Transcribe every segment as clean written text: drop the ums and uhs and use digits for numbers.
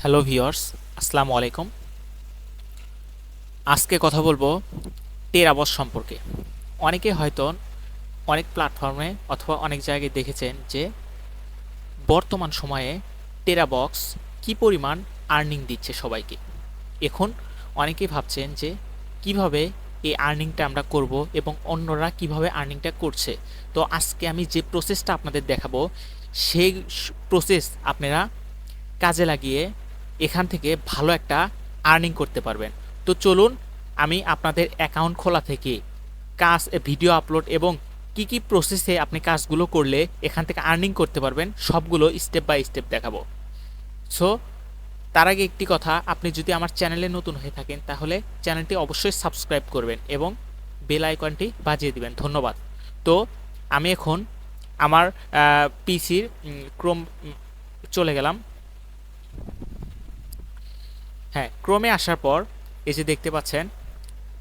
Hello viewers, আসসালামু আলাইকুম। আজকে কথা বলবো টেরাবক্স সম্পর্কে। অনেকে হয়তো অনেক প্ল্যাটফর্মে অথবা অনেক জায়গায় দেখেছেন যে বর্তমান সময়ে টেরাবক্স কি পরিমাণ আর্নিং দিচ্ছে সবাইকে। এখন অনেকেই ভাবছেন যে কিভাবে এই আর্নিংটা আমরা করব এবং অন্যরা কিভাবে আর্নিংটা করছে। তো আজকে আমি যে প্রসেসটা আপনাদের দেখাবো সেই প্রসেস আপনারা কাজে লাগিয়ে এখান থেকে ভালো একটা আর্নিং করতে পারবেন। তো চলুন আমি আপনাদের অ্যাকাউন্ট খোলা থেকে কাজ, ভিডিও আপলোড এবং কি কি প্রসেসে আপনি কাজগুলো করলে এখান থেকে আর্নিং করতে পারবেন সবগুলো স্টেপ বাই স্টেপ দেখাবো। সো তার আগে একটি কথা, আপনি যদি আমার চ্যানেলে নতুন হয়ে থাকেন তাহলে চ্যানেলটি অবশ্যই সাবস্ক্রাইব করবেন এবং বেল আইকনটি বাজিয়ে দিবেন। ধন্যবাদ। তো আমি এখন আমার পিসির ক্রোম চলে গেলাম। হ্যাঁ, ক্রোমে আসার পর এই যে দেখতে পাচ্ছেন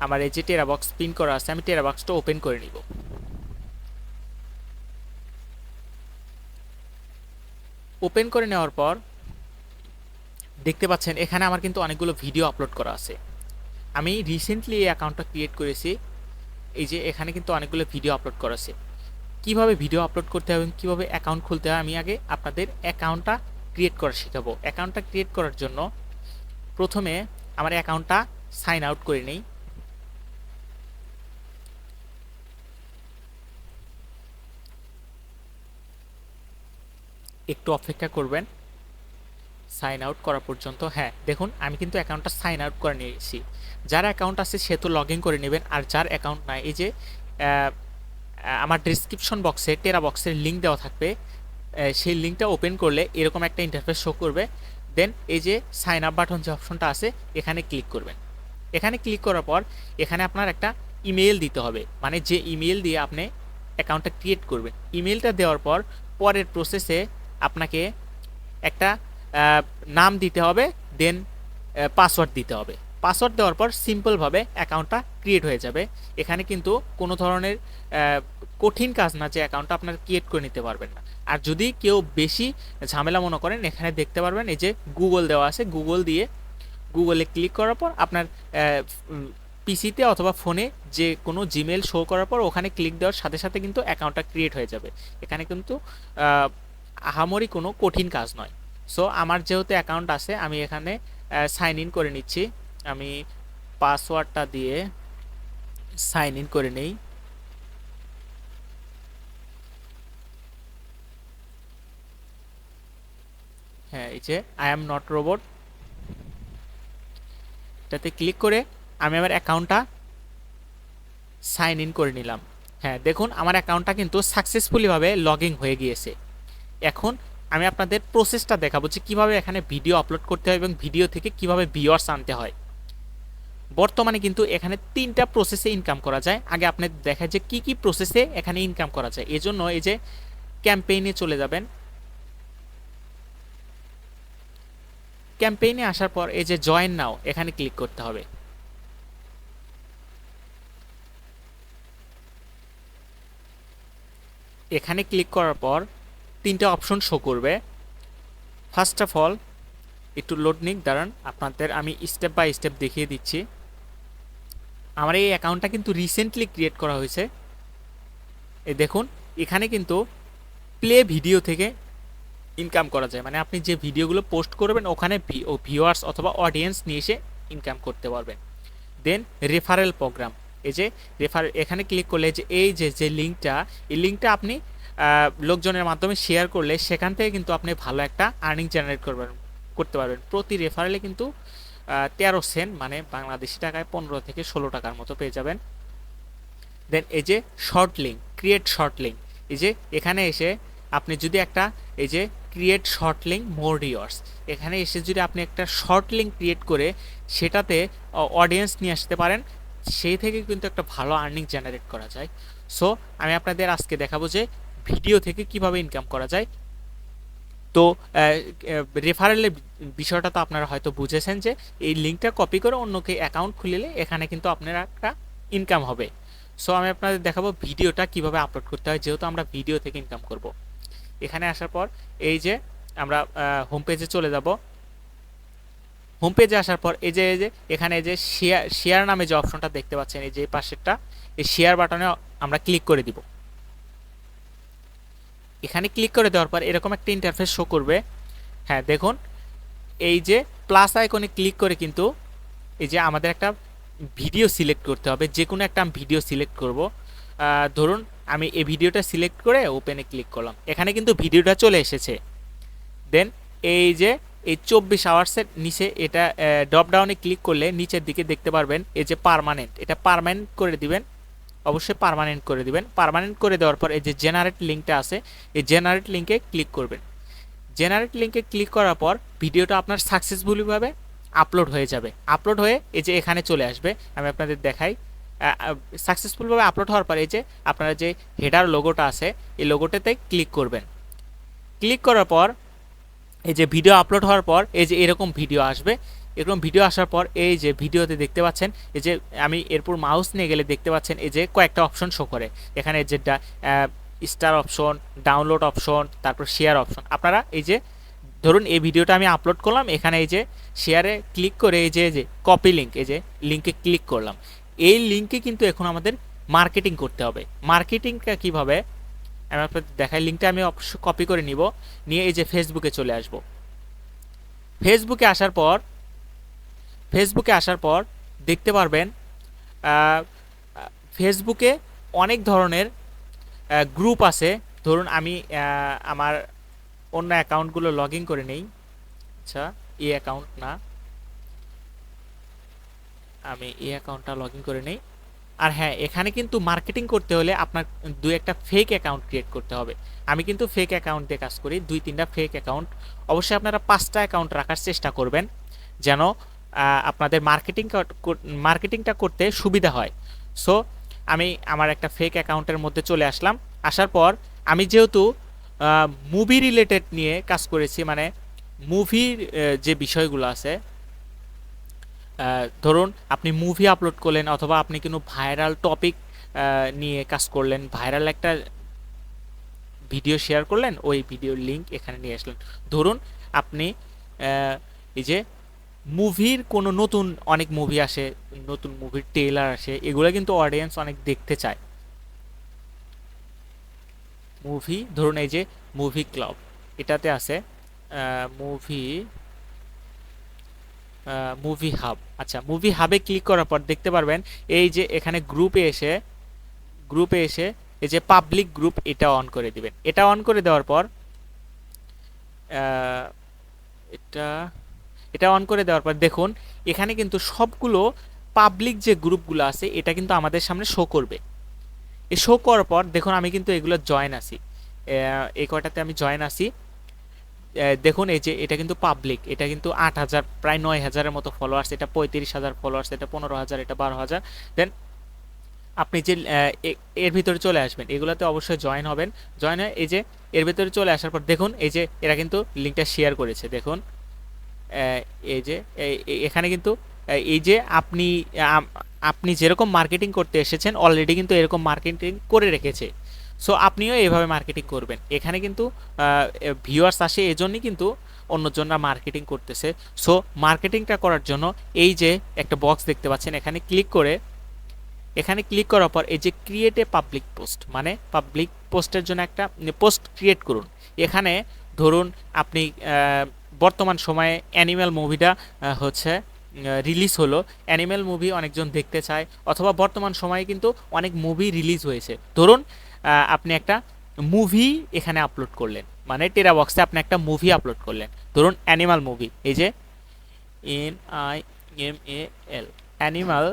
আমার এই যে টেরাবক্স পিন করা আছে, আমি টেরাবক্সটা ওপেন করে নিব। ওপেন করে নেওয়ার পর দেখতে পাচ্ছেন এখানে আমার কিন্তু অনেকগুলো ভিডিও আপলোড করা আছে। আমি রিসেন্টলি এই অ্যাকাউন্টটা ক্রিয়েট করেছি। এই যে এখানে কিন্তু অনেকগুলো ভিডিও আপলোড করা আছে। কীভাবে ভিডিও আপলোড করতে হবে এবং কীভাবে অ্যাকাউন্ট খুলতে হয় আমি আগে আপনাদের অ্যাকাউন্টটা ক্রিয়েট করা শেখাবো। অ্যাকাউন্টটা ক্রিয়েট করার জন্য প্রথমে আমার অ্যাকাউন্টটা সাইন আউট করে নিই। একটু অপেক্ষা করবেন সাইন আউট করা পর্যন্ত। হ্যাঁ, দেখুন আমি কিন্তু অ্যাকাউন্টটা সাইন আউট করে নিয়েছি। যার অ্যাকাউন্ট আছে সে তো লগ ইন করে নেবেন, আর যার অ্যাকাউন্ট নাই এই যে আমার ডিসক্রিপশন বক্সে টেরাবক্সের লিঙ্ক দেওয়া থাকবে, সেই লিঙ্কটা ওপেন করলে এরকম একটা ইন্টারফেস শো করবে। দেন এই যে সাইন আপ বাটন যে অপশনটা আছে এখানে ক্লিক করবেন। এখানে ক্লিক করার পর এখানে আপনার একটা ইমেল দিতে হবে, মানে যে ইমেল দিয়ে আপনি অ্যাকাউন্টটা ক্রিয়েট করবেন। ইমেলটা দেওয়ার পর পরের প্রসেসে আপনাকে একটা নাম দিতে হবে, দেন পাসওয়ার্ড দিতে হবে। পাসওয়ার্ড দেওয়ার পর সিম্পলভাবে অ্যাকাউন্টটা ক্রিয়েট হয়ে যাবে। এখানে কিন্তু কোনো ধরনের কঠিন কাজ না যে অ্যাকাউন্টটা আপনার ক্রিয়েট করে নিতে পারবেন না। আর যদি কেউ বেশি ঝামেলা মনে করেন এখানে দেখতে পারবেন এই যে গুগল দেওয়া আছে, গুগলে ক্লিক করার পর আপনার পিসিতে অথবা ফোনে যে কোনো জিমেল শো করার পর ওখানে ক্লিক দেওয়ার সাথে সাথে কিন্তু অ্যাকাউন্টটা ক্রিয়েট হয়ে যাবে। এখানে কিন্তু আহামরি কোনো কঠিন কাজ নয়। সো আমার যেহেতু অ্যাকাউন্ট আছে আমি এখানে সাইন ইন করে নিচ্ছি। আমি পাসওয়ার্ডটা দিয়ে সাইন ইন করে নেই। হ্যাঁ, এই যে আই অ্যাম নট রোবট এটাতে ক্লিক করে আমি আমার অ্যাকাউন্টটা সাইন ইন করে নিলাম। হ্যাঁ, দেখুন আমার অ্যাকাউন্টটা কিন্তু সাকসেসফুলিভাবে লগ ইন হয়ে গিয়েছে। এখন আমি আপনাদের প্রসেসটা দেখাবো যে কীভাবে এখানে ভিডিও আপলোড করতে হয় এবং ভিডিও থেকে কিভাবে ভিউয়ার্স আনতে হয়। বর্তমানে কিন্তু এখানে 3টা প্রসেসে ইনকাম করা যায়। আগে আপনাদের দেখায় যে কি কি প্রসেসে এখানে ইনকাম করা যায়। এজন্য এই যে ক্যাম্পেইনে চলে যাবেন। ক্যাম্পেইনে আসার পর এই যে জয়েন নাও এখানে ক্লিক করতে হবে। এখানে ক্লিক করার পর 3টা অপশন শো করবে। ফার্স্ট অফ অল একটু লোড নিক, দাঁড়ান আপনাদের আমি স্টেপ বাই স্টেপ দেখিয়ে দিচ্ছি। আমার এই অ্যাকাউন্টটা কিন্তু রিসেন্টলি ক্রিয়েট করা হয়েছে। এই দেখুন এখানে কিন্তু প্লে ভিডিও থেকে ইনকাম করা যায়, মানে আপনি যে ভিডিওগুলো পোস্ট করবেন ওখানে ভিউয়ার্স অথবা অডিয়েন্স নিয়ে এসে ইনকাম করতে পারবেন। দেন রেফারেল প্রোগ্রাম, এই যে এখানে ক্লিক করলে যে এই যে লিঙ্কটা, এই লিঙ্কটা আপনি লোকজনের মাধ্যমে শেয়ার করলে সেখান থেকে কিন্তু আপনি ভালো একটা আর্নিং জেনারেট করতে পারবেন। প্রতি রেফারেলে কিন্তু 13 সেন্ট, মানে বাংলাদেশি টাকায় 15 থেকে 16 টাকার মতো পেয়ে যাবেন। দেন এই যে short link, create short link, এই যে এখানে এসে আপনি যদি একটা এই যে ক্রিয়েট শর্ট লিঙ্ক মোর ভিউয়ার্স, এখানে এসে যদি আপনি একটা শর্ট লিঙ্ক ক্রিয়েট করে সেটাতে অডিয়েন্স নিয়ে আসতে পারেন, সেই থেকে কিন্তু একটা ভালো আর্নিং জেনারেট করা যায়। সো আমি আপনাদের আজকে দেখাবো যে ভিডিও থেকে কিভাবে ইনকাম করা যায়। তো রেফারেলের বিষয়টা তো আপনারা হয়তো বুঝেছেন যে এই লিঙ্কটা কপি করে অন্যকে অ্যাকাউন্ট খুলিলে এখানে কিন্তু আপনার একটা ইনকাম হবে। সো আমি আপনাদের দেখাবো ভিডিওটা কিভাবে আপলোড করতে হয়, যেহেতু আমরা ভিডিও থেকে ইনকাম করব। এখানে আসার পর এই যে আমরা হোম পেজে চলে যাব। হোম পেজে আসার পর এই যে এখানে যে শেয়ার নামে যে অপশনটা দেখতে পাচ্ছেন, এই যে পাশেরটা, এই শেয়ার বাটনে আমরা ক্লিক করে দিব। এখানে ক্লিক করে দেওয়ার পর এরকম একটা ইন্টারফেস শো করবে। হ্যাঁ দেখুন, এই যে প্লাস আইকনে ক্লিক করে কিন্তু এই যে আমাদের একটা ভিডিও সিলেক্ট করতে হবে, যে কোনো একটা আমি ভিডিও সিলেক্ট করব। ধরুন আমি এই ভিডিওটা সিলেক্ট করে ওপেনে ক্লিক করলাম, এখানে কিন্তু ভিডিওটা চলে এসেছে। দেন এই যে এই 24 আওয়ার্সের নিচে এটা ড্রপ ডাউনে ক্লিক করলে নিচের দিকে দেখতে পারবেন এই যে পার্মানেন্ট, এটা পার্মানেন্ট করে দিবেন, অবশ্যই পার্মানেন্ট করে দিবেন। পার্মানেন্ট করে দেওয়ার পর এই যে জেনারেট লিঙ্কটা আছে, এই জেনারেট লিঙ্কে ক্লিক করবেন। জেনারেট লিঙ্কে ক্লিক করার পর ভিডিওটা আপনার সাকসেসফুলিভাবে আপলোড হয়ে যাবে। আপলোড হয়ে এই যে এখানে চলে আসবে, আমি আপনাদের দেখাই। সাকসেসফুলভাবে আপলোড হওয়ার পর এই যে আপনারা যে হেডার লোগোটা আছে, এই লোগোটাতে ক্লিক করবেন। ক্লিক করার পর এই যে ভিডিও আপলোড হওয়ার পর এই যে এরকম ভিডিও আসবে। এরকম ভিডিও আসার পর এই যে ভিডিওতে দেখতে পাচ্ছেন, এই যে আমি এরপর মাউস নিয়ে গেলে দেখতে পাচ্ছেন এই যে কয়েকটা অপশন শো করে। এখানে যে স্টার অপশন, ডাউনলোড অপশন, তারপর শেয়ার অপশন। আপনারা এই যে ধরুন এই ভিডিওটা আমি আপলোড করলাম, এখানে এই যে শেয়ারে ক্লিক করে এই যে কপি লিঙ্ক, এই যে লিঙ্কে ক্লিক করলাম। এই লিঙ্কে কিন্তু এখন আমাদের মার্কেটিং করতে হবে। মার্কেটিংটা কীভাবে আমি আপনাদের দেখাই। লিঙ্কটা আমি অবশ্যই কপি করে নিব, নিয়ে এই যে ফেসবুকে চলে আসব। ফেসবুকে আসার পর দেখতে পারবেন ফেসবুকে অনেক ধরনের গ্রুপ আছে। ধরুন আমি আমার অন্য অ্যাকাউন্টগুলো লগ ইন করে নেই। আচ্ছা, এই অ্যাকাউন্ট না, আমি এই অ্যাকাউন্টটা লগ ইন করে নেই। আর হ্যাঁ, এখানে কিন্তু মার্কেটিং করতে হলে আপনার দুই একটা ফেক অ্যাকাউন্ট ক্রিয়েট করতে হবে। আমি কিন্তু ফেক অ্যাকাউন্ট দিয়ে কাজ করি, 2-3টা ফেক অ্যাকাউন্ট। অবশ্যই আপনারা 5টা অ্যাকাউন্ট রাখার চেষ্টা করবেন, যেন আপনাদের মার্কেটিংটা করতে সুবিধা হয়। সো আমি আমার একটা ফেক অ্যাকাউন্টের মধ্যে চলে আসলাম। আসার পর আমি যেহেতু মুভি রিলেটেড নিয়ে কাজ করেছি, মানে মুভির যে বিষয়গুলো আছে, ধরুন আপনি মুভি আপলোড করলেন অথবা আপনি কোনো ভাইরাল টপিক নিয়ে কাজ করলেন, ভাইরাল একটা ভিডিও শেয়ার করলেন, ওই ভিডিওর লিঙ্ক এখানে নিয়ে আসলেন। ধরুন আপনি এই যে মুভির কোনো নতুন অনেক মুভি আসে, নতুন মুভির ট্রেলার আসে, এগুলো কিন্তু অডিয়েন্স অনেক দেখতে চায়। মুভি ধরুন এই যে মুভি ক্লাব, এটাতে আছে মুভি হাব। আচ্ছা, মুভি হাবে ক্লিক করার পর দেখতে পারবেন এই যে এখানে গ্রুপে এসে এই যে পাবলিক গ্রুপ, এটা অন করে দিবেন। এটা অন করে দেওয়ার পর এটা অন করে দেওয়ার পর দেখুন এখানে কিন্তু সবগুলো পাবলিক যে গ্রুপগুলো আছে এটা কিন্তু আমাদের সামনে শো করবে। এই শো করার পর দেখুন আমি কিন্তু এগুলো জয়েন আছি, এই কয়টাতে আমি জয়েন আছি। দেখুন এই যে এটা কিন্তু পাবলিক, এটা কিন্তু 8,000 প্রায় 9,000-এর মতো ফলোয়ার্স, এটা 35,000 ফলোয়ার্স, এটা 15,000, এটা 12,000। দেন আপনি যে এর ভিতরে চলে আসবেন, এগুলোতে অবশ্যই জয়েন হবেন। জয়েন হয়ে এই যে এর ভিতরে চলে আসার পর দেখুন এই যে এরা কিন্তু লিঙ্কটা শেয়ার করেছে। দেখুন এই যে এখানে কিন্তু এই যে আপনি যেরকম মার্কেটিং করতে এসেছেন অলরেডি কিন্তু এরকম মার্কেটিং করে রেখেছে। সো আপনিও এইভাবে মার্কেটিং করবেন। এখানে কিন্তু ভিউয়ার্স আসে, এজন্যই কিন্তু অন্যজনরা মার্কেটিং করতেছে। সো মার্কেটিংটা করার জন্য এই যে একটা বক্স দেখতে পাচ্ছেন, এখানে ক্লিক করার পর এই যে ক্রিয়েট এ পাবলিক পোস্ট, মানে পাবলিক পোস্টের জন্য একটা পোস্ট ক্রিয়েট করুন। এখানে ধরুন আপনি বর্তমান সময়ে অ্যানিম্যাল মুভিটা হচ্ছে রিলিজ হলো, অ্যানিম্যাল মুভি অনেকজন দেখতে চায়, অথবা বর্তমান সময়ে কিন্তু অনেক মুভি রিলিজ হয়েছে। ধরুন আপনি একটা মুভি এখানে আপলোড করলেন, মানে টেরাবক্সে আপনি একটা মুভি আপলোড করলেন, ধরুন অ্যানিমাল মুভি, এই যে NIMAL অ্যানিমাল,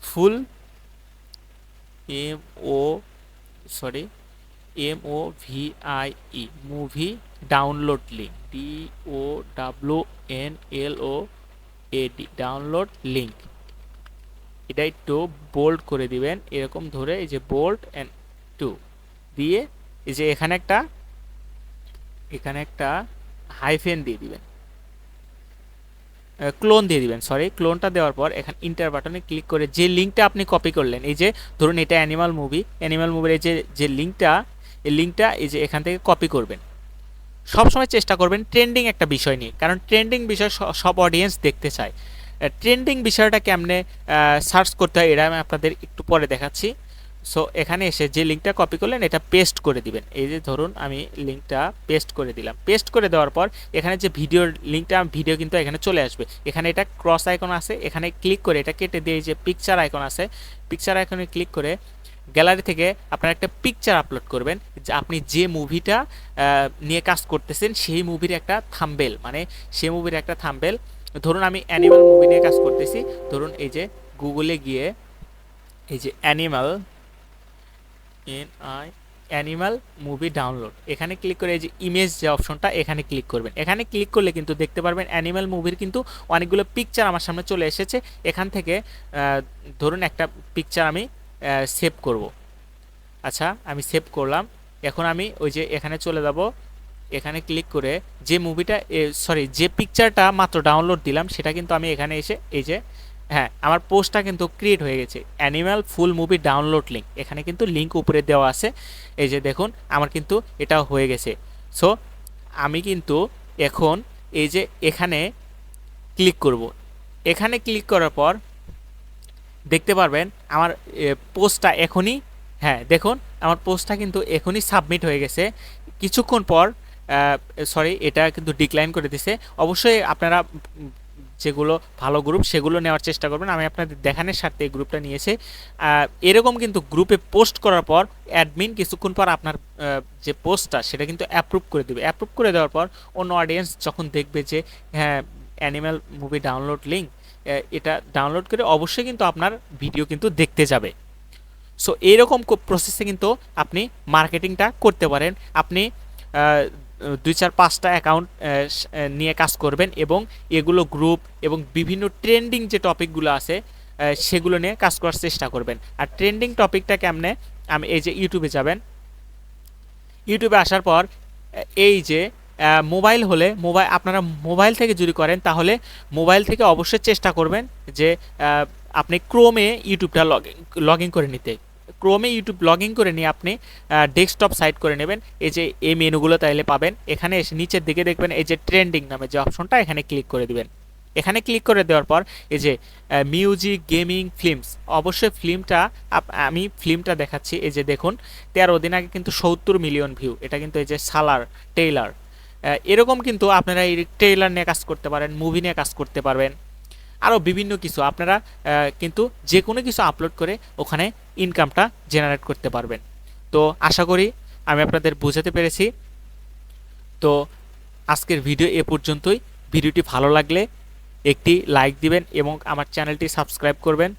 ফুল MOVIE movie download link DOWNLOAD download link. এটা একটু বোল্ড করে দিবেন, এরকম ধরে এই যে বোল্ড এন্ড 2 দিয়ে এই যে এখানে একটা হাইফেন দিয়ে দিবেন, ক্লোন দিয়ে দিবেন, সরি ক্লোনটা দেওয়ার পর এখানে ইন্টার বাটনে ক্লিক করে যে লিঙ্কটা আপনি কপি করলেন, এই যে ধরুন এটা অ্যানিমাল মুভির এই যে লিঙ্কটা এই যে এখান থেকে কপি করবেন। সবসময় চেষ্টা করবেন ট্রেন্ডিং একটা বিষয় নিয়ে, কারণ ট্রেন্ডিং বিষয় সব অডিয়েন্স দেখতে চায়। ট্রেন্ডিং বিষয়টা কেমনে সার্চ করতে হয় এটা আমি আপনাদের একটু পরে দেখাচ্ছি। সো এখানে এসে যে লিঙ্কটা কপি করলেন এটা পেস্ট করে দিবেন। এই যে ধরুন আমি লিঙ্কটা পেস্ট করে দিলাম। পেস্ট করে দেওয়ার পর এখানে যে ভিডিওর লিঙ্কটা, ভিডিও কিন্তু এখানে চলে আসবে। এখানে এটা ক্রস আইকন আছে, এখানে ক্লিক করে এটা কেটে দিয়ে যে পিকচার আইকন আছে, পিকচার আইকনে ক্লিক করে গ্যালারি থেকে আপনারা একটা পিকচার আপলোড করবেন, যে আপনি যে মুভিটা নিয়ে কাজ করতেছেন সেই মুভির একটা থাম্বনেল, মানে সেই মুভির একটা থাম্বনেল। ধরুন আমি অ্যানিমাল মুভি নিয়ে কাজ করতেছি। ধরুন এই যে গুগলে গিয়ে এই যে অ্যানিমাল মুভি ডাউনলোড, এখানে ক্লিক করে এই যে ইমেজ যে অপশনটা এখানে ক্লিক করবেন। এখানে ক্লিক করলে কিন্তু দেখতে পারবেন অ্যানিমাল মুভির কিন্তু অনেকগুলো পিকচার আমার সামনে চলে এসেছে। এখান থেকে ধরুন একটা পিকচার আমি সেভ করব। আচ্ছা আমি সেভ করলাম। এখন আমি ওই যে এখানে চলে যাব, এখানে ক্লিক করে যে মুভিটা যে পিকচারটা মাত্র ডাউনলোড দিলাম সেটা কিন্তু আমি এখানে এসে এই যে হ্যাঁ আমার পোস্টটা কিন্তু ক্রিয়েট হয়ে গেছে, animal full movie download link, এখানে কিন্তু লিঙ্ক উপরে দেওয়া আছে। এই যে দেখুন আমার কিন্তু এটা হয়ে গেছে। সো আমি কিন্তু এখন এই যে এখানে ক্লিক করব। এখানে ক্লিক করার পর দেখতে পারবেন আমার পোস্টটা এখনই, হ্যাঁ দেখুন আমার পোস্টটা কিন্তু এখনই সাবমিট হয়ে গেছে। কিছুক্ষণ পর এটা কিন্তু ডিক্লাইন করে দিছে। অবশ্যই আপনারা যেগুলো ভালো গ্রুপ সেগুলো নেওয়ার চেষ্টা করবেন। আমি আপনাদের দেখানোর স্বার্থে এই গ্রুপটা নিয়েছি। এরকম কিন্তু গ্রুপে পোস্ট করার পর অ্যাডমিন কিছুক্ষণ পর আপনার যে পোস্টটা সেটা কিন্তু অ্যাপ্রুভ করে দেবে। অ্যাপ্রুভ করে দেওয়ার পর অন্য অডিয়েন্স যখন দেখবে যে হ্যাঁ অ্যানিমাল মুভি ডাউনলোড লিঙ্ক, এটা ডাউনলোড করে অবশ্যই কিন্তু আপনার ভিডিও কিন্তু দেখতে যাবে। সো এইরকম প্রসেসে কিন্তু আপনি মার্কেটিংটা করতে পারেন। আপনি 2-4-5টা অ্যাকাউন্ট নিয়ে কাজ করবেন এবং এগুলো গ্রুপ এবং বিভিন্ন ট্রেন্ডিং যে টপিকগুলো আছে সেগুলো নিয়ে কাজ করার চেষ্টা করবেন। আর ট্রেন্ডিং টপিকটা কেমনে, আমি এই যে ইউটিউবে যাবেন, ইউটিউবে আসার পর এই যে মোবাইল হলে আপনারা মোবাইল থেকে যদি করেন তাহলে মোবাইল থেকে অবশ্যই চেষ্টা করবেন যে আপনি ক্রোমে ইউটিউবটা লগ ইন করে নিতে। ক্রোমে ইউটিউব লগ ইন করে নিয়ে আপনি ডেস্কটপ সাইট করে নেবেন। এই যে এই মেনুগুলো তাইলে পাবেন। এখানে এসে নিচের দিকে দেখবেন এই যে ট্রেন্ডিং নামে যে অপশনটা, এখানে ক্লিক করে দিবেন। এখানে ক্লিক করে দেওয়ার পর এই যে মিউজিক, গেমিং, ফিল্মস, অবশ্যই ফিল্মটা আমি ফিল্মটা দেখাচ্ছি। এই যে দেখুন 13 দিন আগে কিন্তু 70 মিলিয়ন ভিউ, এটা কিন্তু এই যে সালার টেইলার। এরকম কিন্তু আপনারা এই ট্রেইলার নিয়ে কাজ করতে পারেন, মুভি নিয়ে কাজ করতে পারবেন, আরও বিভিন্ন কিছু আপনারা কিন্তু যে কোনো কিছু আপলোড করে ওখানে ইনকামটা জেনারেট করতে পারবেন। তো আশা করি আমি আপনাদের বোঝাতে পেরেছি। তো আজকের ভিডিও এ পর্যন্তই। ভিডিওটি ভালো লাগলে একটি লাইক দিবেন এবং আমার চ্যানেলটি সাবস্ক্রাইব করবেন।